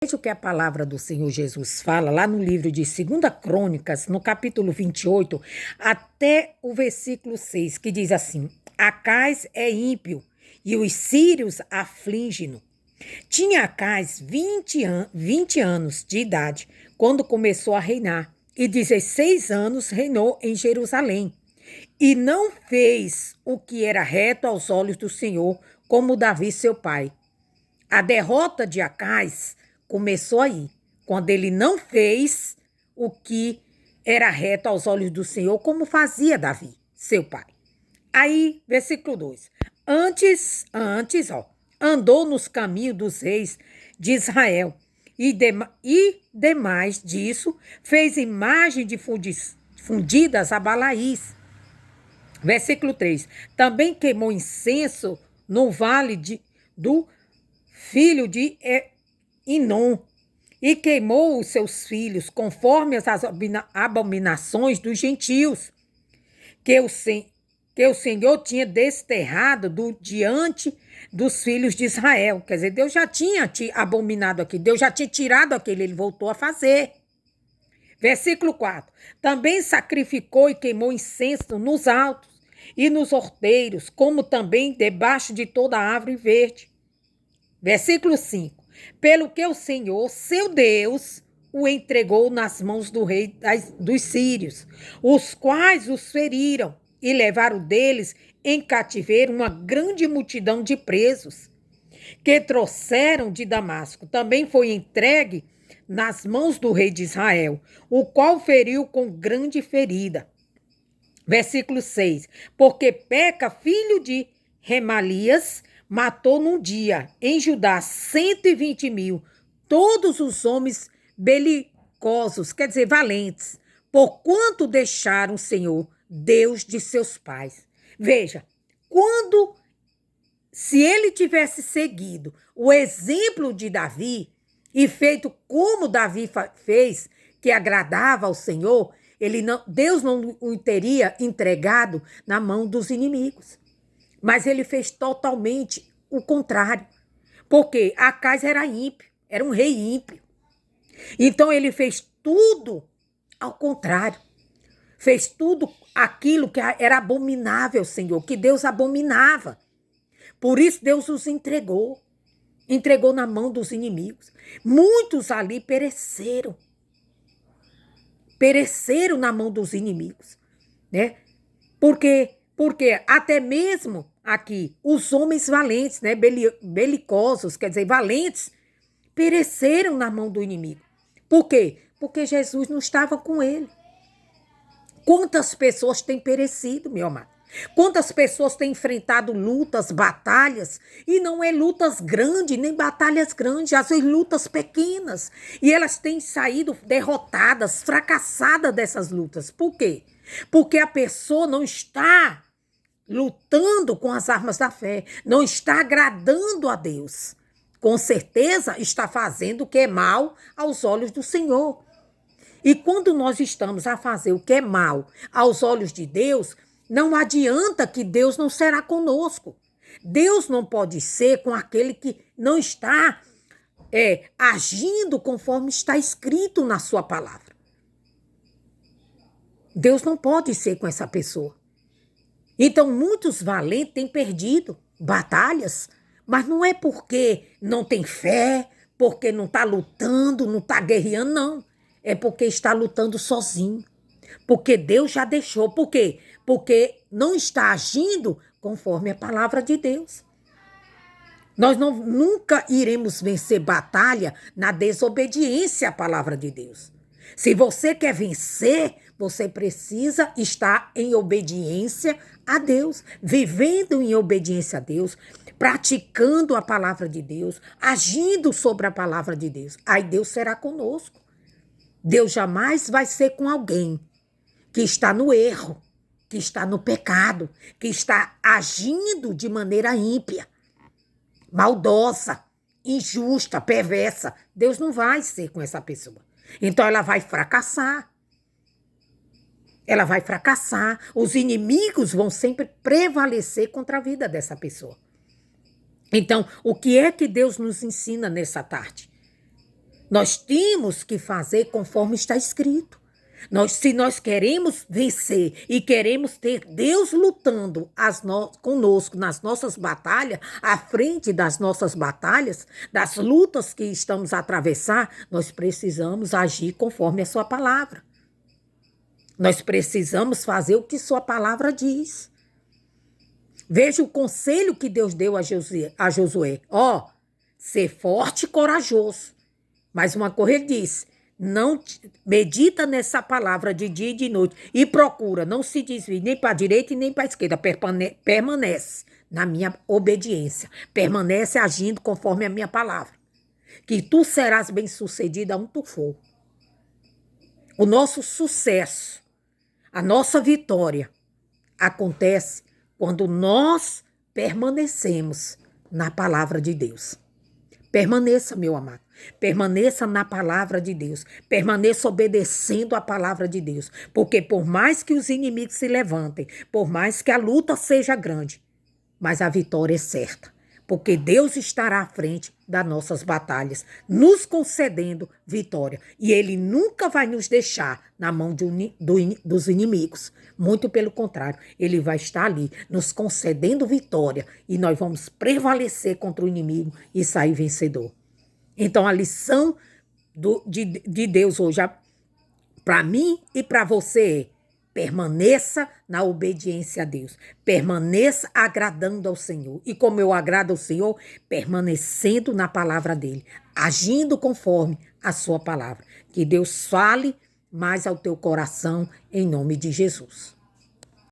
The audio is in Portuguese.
Veja o que a palavra do Senhor Jesus fala lá no livro de 2 Crônicas, no capítulo 28, até o versículo 6, que diz assim: Acais é ímpio e os sírios afligem-no. Tinha Acais 20 anos de idade quando começou a reinar, e 16 anos reinou em Jerusalém. E não fez o que era reto aos olhos do Senhor, como Davi seu pai. A derrota de Acais começou aí, quando ele não fez o que era reto aos olhos do Senhor, como fazia Davi, seu pai. Aí, versículo 2. Antes, andou nos caminhos dos reis de Israel, e demais disso, fez imagem de fundidas a Balaís. Versículo 3. Também queimou incenso no vale do filho de Inom, e queimou os seus filhos conforme as abominações dos gentios, que o Senhor tinha desterrado diante dos filhos de Israel. Quer dizer, Deus já tinha abominado aqui, Deus já tinha tirado aquele, ele voltou a fazer. Versículo 4. Também sacrificou e queimou incenso nos altos e nos horteiros, como também debaixo de toda árvore verde. Versículo 5. Pelo que o Senhor, seu Deus, o entregou nas mãos do rei dos sírios, os quais os feriram e levaram deles em cativeiro uma grande multidão de presos, que trouxeram de Damasco. Também foi entregue nas mãos do rei de Israel, o qual feriu com grande ferida. Versículo 6. Porque Peca, filho de Remalias, matou num dia, em Judá, 120.000, todos os homens belicosos, quer dizer, valentes, porquanto deixaram o Senhor, Deus de seus pais. Veja, se ele tivesse seguido o exemplo de Davi e feito como Davi fez, que agradava ao Senhor, Deus não o teria entregado na mão dos inimigos. Mas ele fez totalmente o contrário. Porque Acais era ímpio, era um rei ímpio. Então ele fez tudo ao contrário. Fez tudo aquilo que era abominável, Senhor, que Deus abominava. Por isso Deus os entregou. Entregou na mão dos inimigos. Muitos ali pereceram. Pereceram na mão dos inimigos, né? Porque até mesmo aqui, os homens valentes, né, belicosos, quer dizer, valentes, pereceram na mão do inimigo. Por quê? Porque Jesus não estava com ele. Quantas pessoas têm perecido, meu amado? Quantas pessoas têm enfrentado lutas, batalhas, e não é lutas grandes, nem batalhas grandes, às vezes lutas pequenas, e elas têm saído derrotadas, fracassadas dessas lutas. Por quê? Porque a pessoa não está lutando com as armas da fé, não está agradando a Deus. Com certeza está fazendo o que é mal aos olhos do Senhor. E quando nós estamos a fazer o que é mal aos olhos de Deus, não adianta que Deus não será conosco. Deus não pode ser com aquele que não está agindo conforme está escrito na sua palavra. Deus não pode ser com essa pessoa. Então, muitos valentes têm perdido batalhas, mas não é porque não tem fé, porque não está lutando, não está guerreando, não. É porque está lutando sozinho. Porque Deus já deixou. Por quê? Porque não está agindo conforme a palavra de Deus. Nós nunca iremos vencer batalha na desobediência à palavra de Deus. Se você quer vencer, você precisa estar em obediência a Deus, vivendo em obediência a Deus, praticando a palavra de Deus, agindo sobre a palavra de Deus. Aí Deus será conosco. Deus jamais vai ser com alguém que está no erro, que está no pecado, que está agindo de maneira ímpia, maldosa, injusta, perversa. Deus não vai ser com essa pessoa. Então ela vai fracassar. Ela vai fracassar. Os inimigos vão sempre prevalecer contra a vida dessa pessoa. Então, o que é que Deus nos ensina nessa tarde? Nós temos que fazer conforme está escrito. Se nós queremos vencer e queremos ter Deus lutando conosco nas nossas batalhas, à frente das nossas batalhas, das lutas que estamos a atravessar, nós precisamos agir conforme a sua palavra. Nós precisamos fazer o que sua palavra diz. Veja o conselho que Deus deu a Josué. Ser forte e corajoso. Mas uma coisa ele disse, não medita nessa palavra de dia e de noite e procura, não se desvie nem para a direita e nem para a esquerda, permanece na minha obediência, permanece agindo conforme a minha palavra, que tu serás bem-sucedida onde tu for. O nosso sucesso, a nossa vitória acontece quando nós permanecemos na palavra de Deus. Permaneça, meu amado. Permaneça na palavra de Deus. Permaneça obedecendo a palavra de Deus. Porque por mais que os inimigos se levantem, por mais que a luta seja grande, mas a vitória é certa. Porque Deus estará à frente das nossas batalhas, nos concedendo vitória. E Ele nunca vai nos deixar na mão dos inimigos. Muito pelo contrário, Ele vai estar ali, nos concedendo vitória. E nós vamos prevalecer contra o inimigo e sair vencedor. Então, a lição de Deus hoje, para mim e para você, permaneça na obediência a Deus. Permaneça agradando ao Senhor. E como eu agrado ao Senhor, permanecendo na palavra dele. Agindo conforme a sua palavra. Que Deus fale mais ao teu coração, em nome de Jesus.